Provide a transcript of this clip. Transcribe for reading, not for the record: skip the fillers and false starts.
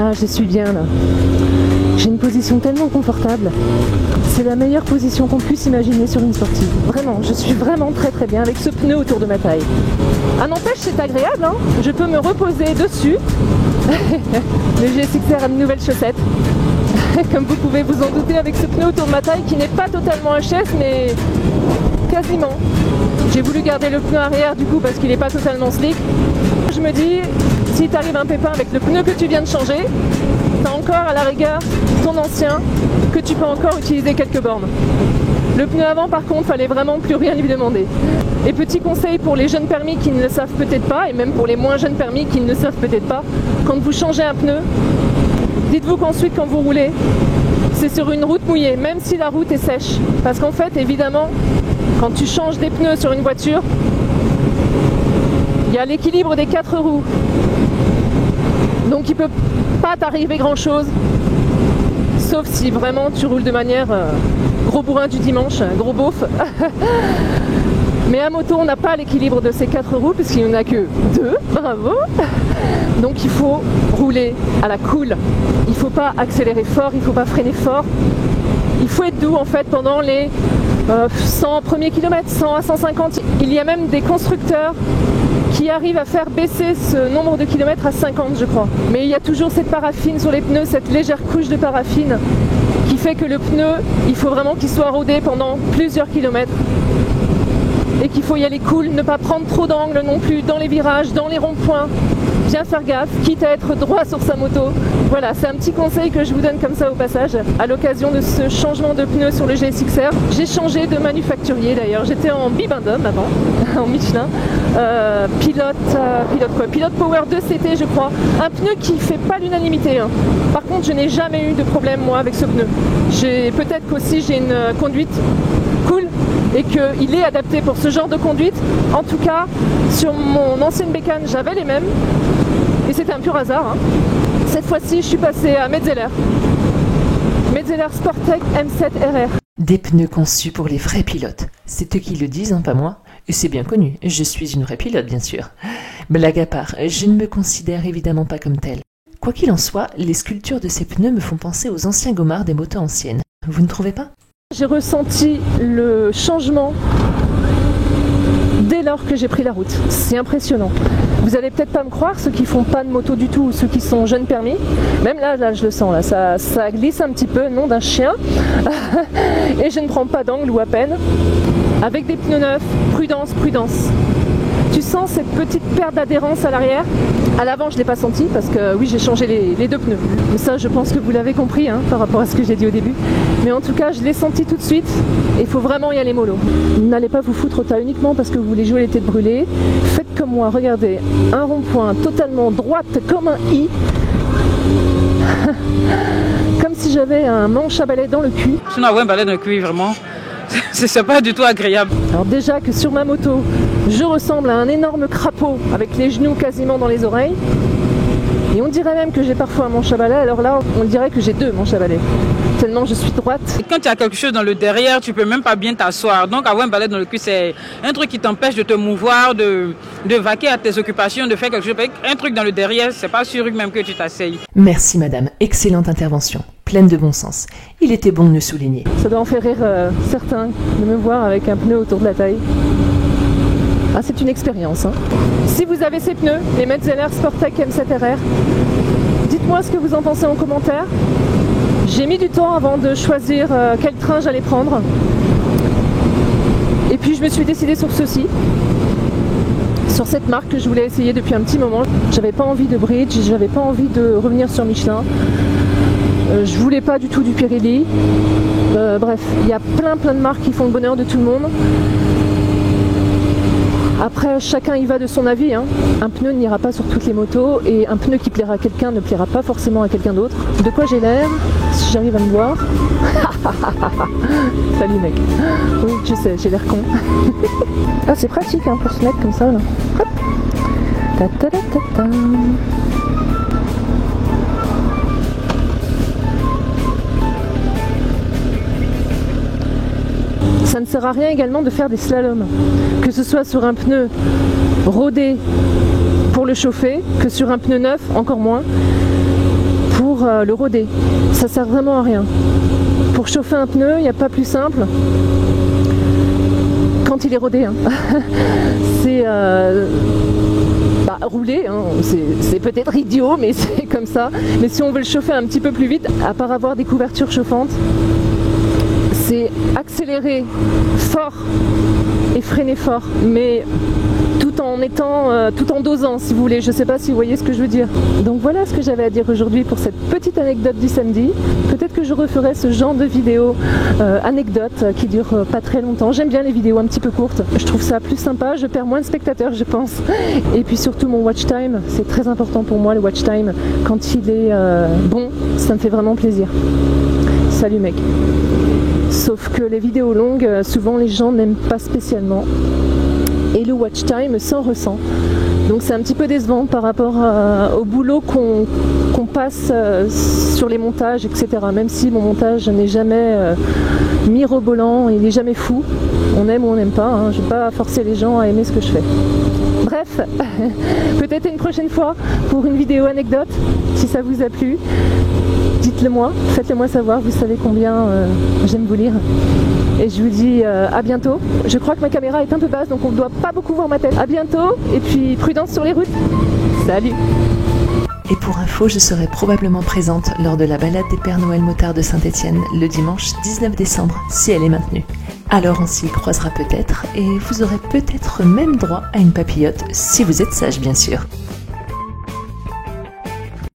Ah, je suis bien là. J'ai une position tellement confortable. C'est la meilleure position qu'on puisse imaginer sur une sportive. Vraiment, je suis vraiment très très bien avec ce pneu autour de ma taille. Ah n'empêche, c'est agréable, hein. Je peux me reposer dessus. Le GSXR a une nouvelle chaussette. Comme vous pouvez vous en douter avec ce pneu autour de ma taille qui n'est pas totalement HS mais quasiment. J'ai voulu garder le pneu arrière du coup parce qu'il n'est pas totalement slick. Je me dis, si t'arrive un pépin avec le pneu que tu viens de changer, t'as encore à la rigueur ton ancien que tu peux encore utiliser quelques bornes. Le pneu avant par contre, fallait vraiment plus rien lui demander. Et petit conseil pour les jeunes permis qui ne le savent peut-être pas, et même pour les moins jeunes permis qui ne le savent peut-être pas, quand vous changez un pneu, dites-vous qu'ensuite quand vous roulez, c'est sur une route mouillée, même si la route est sèche. Parce qu'en fait, évidemment, quand tu changes des pneus sur une voiture, il y a l'équilibre des 4 roues. Donc il ne peut pas t'arriver grand chose, sauf si vraiment tu roules de manière gros bourrin du dimanche, gros beauf. Mais à moto, on n'a pas l'équilibre de ces 4 roues, puisqu'il n'y en a que 2, bravo. Donc il faut rouler à la cool. Il ne faut pas accélérer fort, il ne faut pas freiner fort. Il faut être doux en fait pendant les 100 premiers kilomètres, 100 à 150. Il y a même des constructeurs qui arrivent à faire baisser ce nombre de kilomètres à 50 je crois. Mais il y a toujours cette paraffine sur les pneus, cette légère couche de paraffine qui fait que le pneu, il faut vraiment qu'il soit rodé pendant plusieurs kilomètres. Et qu'il faut y aller cool, ne pas prendre trop d'angle non plus dans les virages, dans les ronds-points. Bien faire gaffe, quitte à être droit sur sa moto. Voilà, c'est un petit conseil que je vous donne comme ça au passage, à l'occasion de ce changement de pneus sur le GSXR. J'ai changé de manufacturier d'ailleurs, j'étais en Bibendum avant, en Michelin. Pilote Power 2CT je crois. Un pneu qui fait pas l'unanimité. Hein. Par contre, je n'ai jamais eu de problème moi avec ce pneu. Peut-être qu'aussi j'ai une conduite cool et qu'il est adapté pour ce genre de conduite. En tout cas, sur mon ancienne bécane, j'avais les mêmes. Et c'était un pur hasard. Hein. Cette fois-ci, je suis passée à Metzeler. Metzeler Sportec M7 RR. Des pneus conçus pour les vrais pilotes. C'est eux qui le disent, hein, pas moi. Et c'est bien connu, je suis une vraie pilote, bien sûr. Blague à part, je ne me considère évidemment pas comme telle. Quoi qu'il en soit, les sculptures de ces pneus me font penser aux anciens gomards des motos anciennes. Vous ne trouvez pas ? J'ai ressenti le changement dès lors que j'ai pris la route. C'est impressionnant. Vous allez peut-être pas me croire, ceux qui font pas de moto du tout ou ceux qui sont jeunes permis. Même là je le sens, là, ça glisse un petit peu, nom d'un chien. Et je ne prends pas d'angle ou à peine. Avec des pneus neufs, prudence, prudence. Tu sens cette petite perte d'adhérence à l'arrière. À l'avant, je ne l'ai pas senti parce que oui, j'ai changé les 2 pneus. Mais ça, je pense que vous l'avez compris hein, par rapport à ce que j'ai dit au début. Mais en tout cas, je l'ai senti tout de suite. Et il faut vraiment y aller mollo. N'allez pas vous foutre au tas uniquement parce que vous voulez jouer les têtes brûlées. Faites comme moi, regardez, un rond-point totalement droite comme un I. Comme si j'avais un manche à balai dans le cul. Si on avait un balai dans le cul, vraiment, c'est pas du tout agréable. Alors déjà que sur ma moto, je ressemble à un énorme crapaud avec les genoux quasiment dans les oreilles. Et on dirait même que j'ai parfois un manche à balai, alors là on dirait que j'ai 2 manches à balai. Tellement je suis droite. Et quand tu as quelque chose dans le derrière, tu peux même pas bien t'asseoir. Donc avoir un balai dans le cul, c'est un truc qui t'empêche de te mouvoir, de vaquer à tes occupations, de faire quelque chose. Un truc dans le derrière, c'est pas sûr même que tu t'asseyes. Merci madame, excellente intervention, pleine de bon sens. Il était bon de le souligner. Ça doit en faire rire certains de me voir avec un pneu autour de la taille. Ah, c'est une expérience. Hein. Si vous avez ces pneus, les Metzeler Sportec M7RR, dites-moi ce que vous en pensez en commentaire. J'ai mis du temps avant de choisir quel train j'allais prendre. Et puis je me suis décidée sur ceci. Sur cette marque que je voulais essayer depuis un petit moment. J'avais pas envie de Bridge, j'avais pas envie de revenir sur Michelin. Je voulais pas du tout du Pirelli. Bref, il y a plein de marques qui font le bonheur de tout le monde. Après, chacun y va de son avis. Hein. Un pneu n'ira pas sur toutes les motos et un pneu qui plaira à quelqu'un ne plaira pas forcément à quelqu'un d'autre. De quoi j'ai l'air, si j'arrive à me voir. Salut mec. Oui, je sais, j'ai l'air con. Ah, c'est pratique hein, pour se mettre comme ça. Là. Hop. Ta -ta -ta -ta -ta. Ça ne sert à rien également de faire des slaloms, que ce soit sur un pneu rodé pour le chauffer, que sur un pneu neuf, encore moins, pour pour le roder. Ça sert vraiment à rien. Pour chauffer un pneu, il n'y a pas plus simple quand il est rodé. Hein. C'est rouler, hein. C'est peut-être idiot, mais c'est comme ça. Mais si on veut le chauffer un petit peu plus vite, à part avoir des couvertures chauffantes, c'est accélérer fort et freiner fort, mais tout en dosant, si vous voulez. Je ne sais pas si vous voyez ce que je veux dire. Donc voilà ce que j'avais à dire aujourd'hui pour cette petite anecdote du samedi. Peut-être que je referai ce genre de vidéo anecdote qui dure pas très longtemps. J'aime bien les vidéos un petit peu courtes. Je trouve ça plus sympa. Je perds moins de spectateurs, je pense. Et puis surtout mon watch time. C'est très important pour moi, le watch time. Quand il est bon, ça me fait vraiment plaisir. Salut mec. Sauf que les vidéos longues, souvent les gens n'aiment pas spécialement. Et le watch time s'en ressent. Donc c'est un petit peu décevant par rapport au boulot qu'on passe sur les montages, etc. Même si mon montage n'est jamais mirobolant, il n'est jamais fou. On aime ou on n'aime pas, hein. Je ne vais pas forcer les gens à aimer ce que je fais. Bref, peut-être une prochaine fois pour une vidéo anecdote, si ça vous a plu. Dites-le moi, faites-le moi savoir, vous savez combien j'aime vous lire. Et je vous dis à bientôt. Je crois que ma caméra est un peu basse, donc on ne doit pas beaucoup voir ma tête. À bientôt, et puis prudence sur les routes. Salut! Et pour info, je serai probablement présente lors de la balade des Pères Noël motards de Saint-Étienne le dimanche 19 décembre, si elle est maintenue. Alors on s'y croisera peut-être, et vous aurez peut-être même droit à une papillote, si vous êtes sage bien sûr.